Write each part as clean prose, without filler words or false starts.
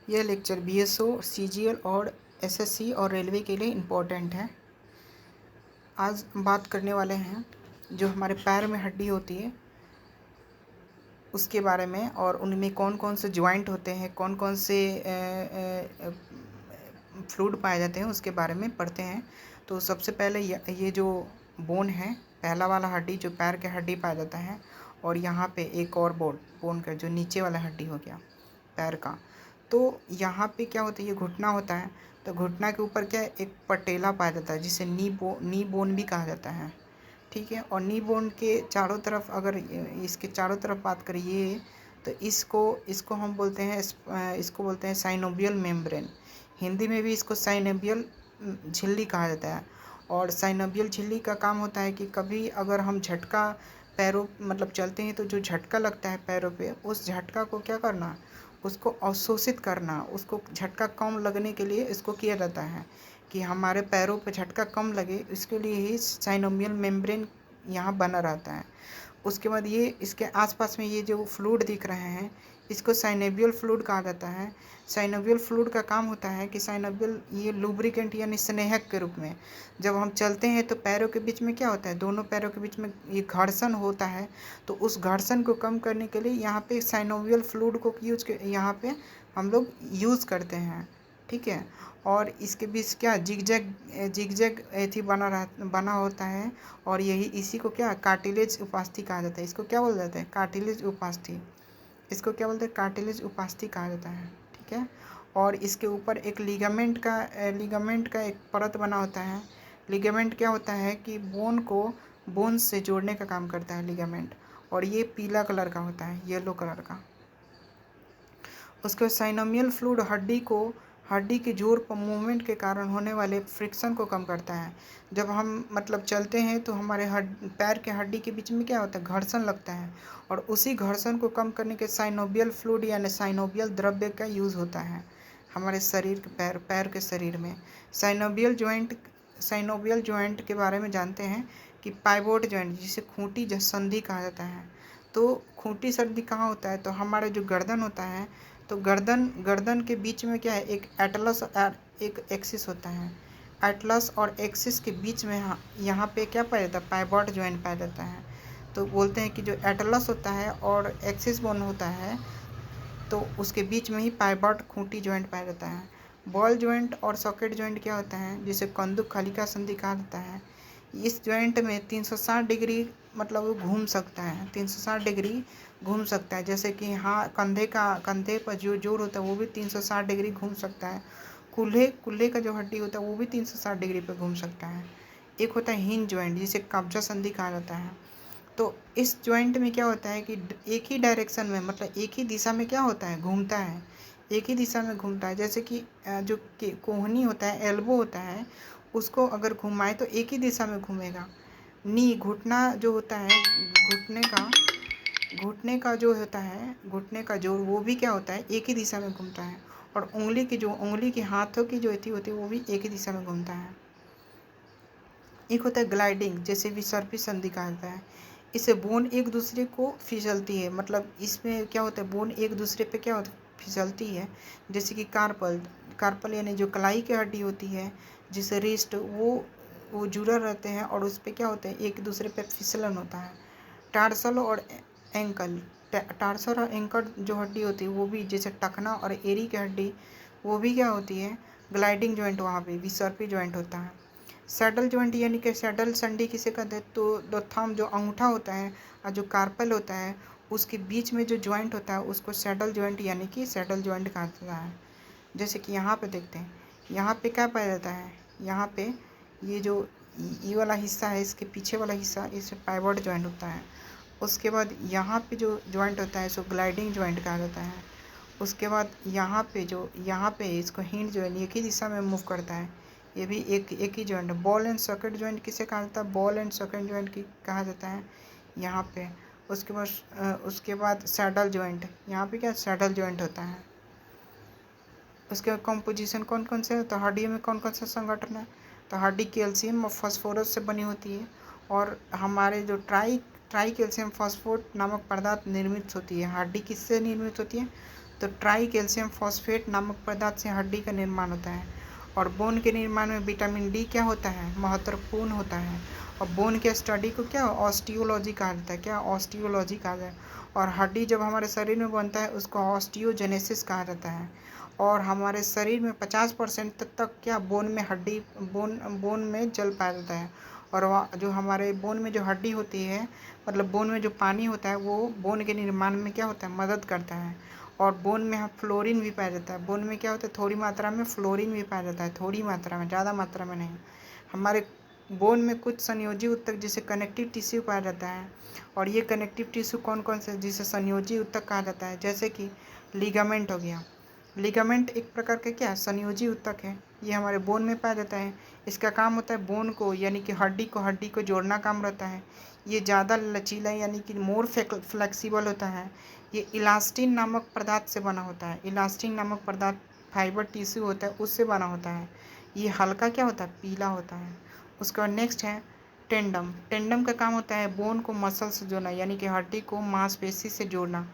यह lecture BSO, CGL और SSC और रेलवे के लिए इम्पोर्टेंट है। आज बात करने वाले हैं जो हमारे पैर में हड्डी होती है उसके बारे में, और उनमें कौन कौन से जॉइंट होते हैं, कौन कौन से फ्लूइड पाए जाते हैं उसके बारे में पढ़ते हैं। तो सबसे पहले ये जो बोन है, पहला वाला हड्डी जो पैर के हड्डी पाया जाता है, और यहाँ पे एक और बोन का जो नीचे वाला हड्डी हो गया पैर का। तो यहाँ पे क्या होता है, ये घुटना होता है, तो घुटना के ऊपर क्या है, एक पटेला पाया जाता है जिसे नी बोन भी कहा जाता है। ठीक है, और नी बोन के चारों तरफ, अगर इसके चारों तरफ बात करिए तो इसको हम बोलते हैं, इसको बोलते हैं साइनोवियल मेम्ब्रेन। हिंदी में भी इसको साइनोवियल झिल्ली कहा जाता है। और साइनोवियल झिल्ली का काम होता है कि कभी अगर हम झटका पैरों मतलब चलते हैं तो जो झटका लगता है पैरों पे, उस झटका को क्या करना, उसको अवशोषित करना, उसको झटका कम लगने के लिए इसको किया जाता है कि हमारे पैरों पे झटका कम लगे, इसके लिए ही साइनोवियल मेम्ब्रेन यहाँ बना रहता है। उसके बाद ये इसके आसपास में ये जो फ्लूइड दिख रहे हैं इसको साइनोवियल फ्लूइड कहा जाता है। साइनोवियल फ्लूइड का काम होता है कि साइनोवियल ये लुब्रिकेंट यानी स्नेहक के रूप में, जब हम चलते हैं तो पैरों के बीच में क्या होता है, दोनों पैरों के बीच में ये घर्षण होता है, तो उस घर्षण को कम करने के लिए यहाँ पे साइनोवियल फ्लूइड को यहाँ पे हम लोग यूज़ करते हैं। ठीक है, और इसके बीच क्या जिगजैग एथी बना होता है, और यही इसी को क्या कार्टिलेज उपास्थि कहा जाता है। इसको क्या बोला जाता है, कार्टिलेज उपास्थि। इसको क्या बोलते हैं, कार्टिलेज उपास्थि कहा जाता है। ठीक है, और इसके ऊपर एक लिगामेंट का एक परत बना होता है। लिगामेंट क्या होता है कि बोन को बोन से जोड़ने का काम करता है लिगामेंट, और ये पीला कलर का होता है, येलो कलर का। उसके बाद साइनोवियल फ्लूइड हड्डी के जोड़ पर मूवमेंट के कारण होने वाले फ्रिक्शन को कम करता है। जब हम मतलब चलते हैं तो हमारे पैर के हड्डी के बीच में क्या होता है, घर्षण लगता है, और उसी घर्षण को कम करने के साइनोवियल फ्लूइड यानी साइनोवियल द्रव्य का यूज़ होता है हमारे शरीर के पैर के शरीर में। साइनोवियल जॉइंट के बारे में जानते हैं कि पाइवोट जॉइंट जिसे खूंटी संधि कहा जाता है। तो खूंटी संधि कहाँ होता है, तो हमारा जो गर्दन होता है, तो गर्दन के बीच में क्या है, एक एटलस एक एक्सिस होता है। एटलस और एक्सिस के बीच में यहाँ पे क्या पाया जाता है, पाइवोट जॉइंट पाया जाता है। तो बोलते हैं कि जो एटलस होता है और एक्सिस बोन होता है, तो उसके बीच में ही पाइवोट खूंटी जॉइंट पाया जाता है। बॉल जॉइंट और सॉकेट जॉइंट क्या होता है, जिसे कंदुक खलिका संधि कहा जाता है। इस जॉइंट में 360 डिग्री मतलब वो घूम सकता है, 360 डिग्री घूम सकता है। जैसे कि कंधे पर जो जोड़ होता है वो भी 360 डिग्री घूम सकता है। कुल्हे का जो हड्डी होता है वो भी 360 डिग्री पे घूम सकता है। एक होता है हिंज जॉइंट जिसे कब्जा संधि कहा जाता है। तो इस जॉइंट में क्या होता है कि एक ही डायरेक्शन में मतलब एक ही दिशा में क्या होता है, घूमता है, एक ही दिशा में घूमता है। जैसे कि जो कोहनी होता है, एल्बो होता है, उसको अगर घुमाए तो एक ही दिशा में घूमेगा। नी घुटना जो होता है, घुटने का जो होता है, घुटने का जोड़ वो भी क्या होता है, एक ही दिशा में घूमता है। और उंगली की हाथों की जो होती है वो भी एक ही दिशा में घूमता है। एक होता है ग्लाइडिंग, जैसे विसर्पी संधि कहा जाता है। इससे बोन एक दूसरे को फिसलती है, मतलब इसमें क्या होता है, बोन एक दूसरे पे क्या होता है, फिसलती है। जैसे कि कार्पल यानी जो कलाई की हड्डी होती है, जिसे रिस्ट वो जुड़ा रहते हैं, और उस पर क्या होता है, एक दूसरे पे फिसलन होता है। टार्सल और एंकल जो हड्डी होती है वो भी, जैसे टखना और एरी की हड्डी, वो भी क्या होती है, ग्लाइडिंग जॉइंट, वहाँ पे विसर्पी जॉइंट होता है। सैडल जॉइंट यानी कि सैडल संधि किसे कहते हैं, तो थंब जो अंगूठा होता है और जो कार्पल होता है उसके बीच में जो जॉइंट होता है उसको सैडल जॉइंट यानी कि सैडल जॉइंट कहा जाता है। जैसे कि यहाँ पे देखते हैं, यहाँ पे क्या पाया जाता है, यहाँ पे ये जो ये वाला हिस्सा है, इसके पीछे वाला हिस्सा, इसमें पाइवोट जॉइंट होता है। उसके बाद यहाँ पे जो जॉइंट होता है इसको ग्लाइडिंग जॉइंट कहा जाता है। उसके बाद यहाँ पे इसको हिंज जॉइंट एक ही दिशा में मूव करता है, ये भी एक ही joint. Ball and socket joint किसे कहा जाता है, बॉल एंड सॉकेट जॉइंट की कहा जाता है यहाँ पे। उसके बाद सैडल जॉइंट, यहाँ पे क्या सैडल जॉइंट होता है। उसके कंपोजिशन कौन कौन से है, तो हड्डी में कौन कौन सा संगठन है, तो हड्डी कैल्शियम और फास्फोरस से बनी होती है, और हमारे जो ट्राई कैल्शियम फास्फोरेट नामक पदार्थ निर्मित होती है। हड्डी किससे निर्मित होती है, तो ट्राई कैल्शियम फॉस्फेट नामक पदार्थ से हड्डी का निर्माण होता है। और बोन के निर्माण में विटामिन डी क्या होता है, महत्वपूर्ण होता है। और बोन के स्टडी को क्या ऑस्टियोलॉजी कहा जाता है, क्या ऑस्टियोलॉजी कहा जाता है। और हड्डी जब हमारे शरीर में बनता है उसको ऑस्टियोजेनेसिस कहा जाता है। और हमारे शरीर में 50% तक क्या बोन में हड्डी बोन में जल पाया जाता है। और वह जो हमारे बोन में जो हड्डी होती है, मतलब बोन में जो पानी होता है, वो बोन के निर्माण में क्या होता है, मदद करता है। और बोन में फ्लोरीन भी पाया जाता है। बोन में क्या होता है, थोड़ी मात्रा में फ्लोरीन भी पाया जाता है, थोड़ी मात्रा में, ज़्यादा मात्रा में नहीं। हमारे बोन में कुछ संयोजी ऊतक जिसे कनेक्टिव टिश्यू पाया जाता है। और ये कनेक्टिव टिश्यू कौन कौन से, जिसे संयोजी ऊतक कहा जाता है, जैसे कि लिगामेंट हो गया। लिगामेंट एक प्रकार का क्या संयोजी ऊतक है, ये हमारे बोन में पाया जाता है। इसका काम होता है बोन को यानी कि हड्डी को जोड़ना काम रहता है। ये ज़्यादा लचीला यानी कि मोर फ्लेक्सिबल होता है। ये इलास्टिन नामक पदार्थ से बना होता है। इलास्टिन नामक पदार्थ फाइबर टिश्यू होता है, उससे बना होता है। ये हल्का क्या होता है, पीला होता है। उसके बाद नेक्स्ट है टेंडम। टेंडम का काम होता है बोन को मसल से जोड़ना, यानी कि हड्डी को मांसपेशी से जोड़ना।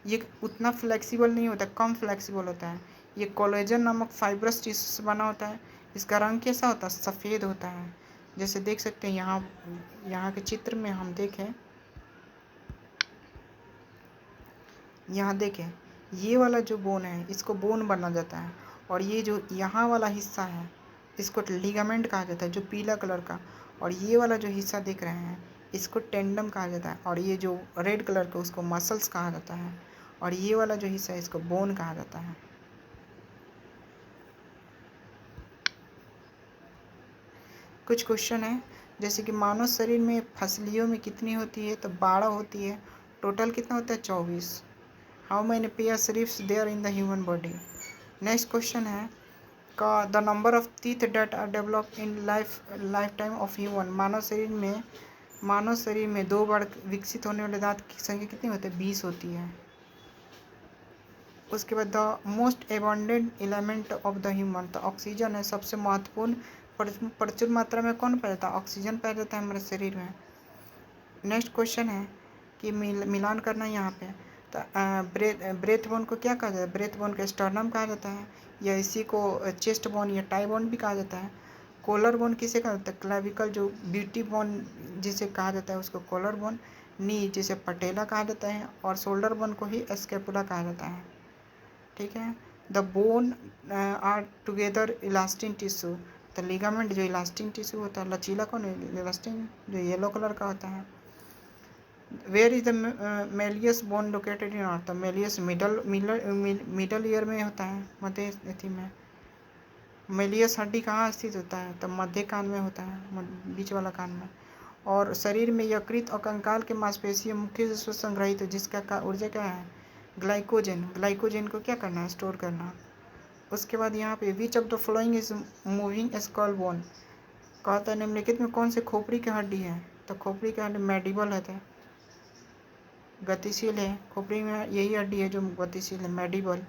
ये उतना फ्लेक्सिबल नहीं होता, कम फ्लेक्सिबल होता है। ये कोलेजन नामक फाइब्रस टिश्यू से बना होता है। इसका रंग कैसा होता है, सफ़ेद होता है। जैसे देख सकते हैं यहाँ के चित्र में हम देखें, यहाँ देखें, ये वाला जो बोन है इसको बोन बना जाता है। और ये जो यहाँ वाला हिस्सा है इसको लिगामेंट कहा जाता है, जो पीला कलर का। और ये वाला जो हिस्सा देख रहे हैं इसको टेंडम कहा जाता है। और ये जो रेड कलर का उसको मसल्स कहा जाता है। और ये वाला जो हिस्सा है इसको बोन कहा जाता है। कुछ क्वेश्चन है, जैसे कि मानव शरीर में फसलियों में कितनी होती है, तो 12 होती है। टोटल कितना होता है, 24। How many pairs ribs there in the human body. Next question है का the number of teeth that are develop in life time of human. मानव शरीर में 2 बार विकसित होने वाले दांत की संख्या कितनी होती है, 20 होती है। उसके बाद the most abundant element of the human, तो ऑक्सीजन है सबसे महत्वपूर्ण। प्रचुर मात्रा में कौन पाया जाता है, ऑक्सीजन पाया जाता है हमारे शरीर में। नेक्स्ट क्वेश्चन है कि मिलान करना है यहाँ पे, तो ब्रेथ बोन को क्या कहा जाता है, ब्रेथ बोन को स्टर्नम कहा जाता है, या इसी को चेस्ट बोन या टाई बोन भी कहा जाता है। कॉलर बोन किसे कहा जाता है, क्लेविकल जो ब्यूटी बोन जिसे कहा जाता है उसको कॉलर बोन, नी जिसे पटेला कहा जाता है, और शोल्डर बोन को ही स्कैपुला कहा जाता है। ठीक है। The bone are together elastin tissue, तो लिगामेंट जो इलास्टिन टिश्यू होता है, लचीला कौन है, इलास्टिन जो येलो कलर का होता है। Where is the malleus bone located in ear, malleus middle ear में होता है, मध्य अथी में। मेलियस हड्डी कहाँ स्थित होता है, तो मध्य कान में होता है, बीच वाला कान में। और शरीर में यकृत और कंकाल के मांसपेशियां मुख्य रूप से संग्रहित है, जिसका ऊर्जा क्या है, ग्लाइकोजन को क्या करना है, स्टोर करना। उसके बाद यहाँ पे which of the following is moving skull bone, कहता है निम्नलिखित में कौन से खोपड़ी की हड्डी है, तो खोपड़ी की हड्डी मैडिबल है, गतिशील है। खोपड़ी में यही हड्डी है जो गतिशील है, मैडिबल।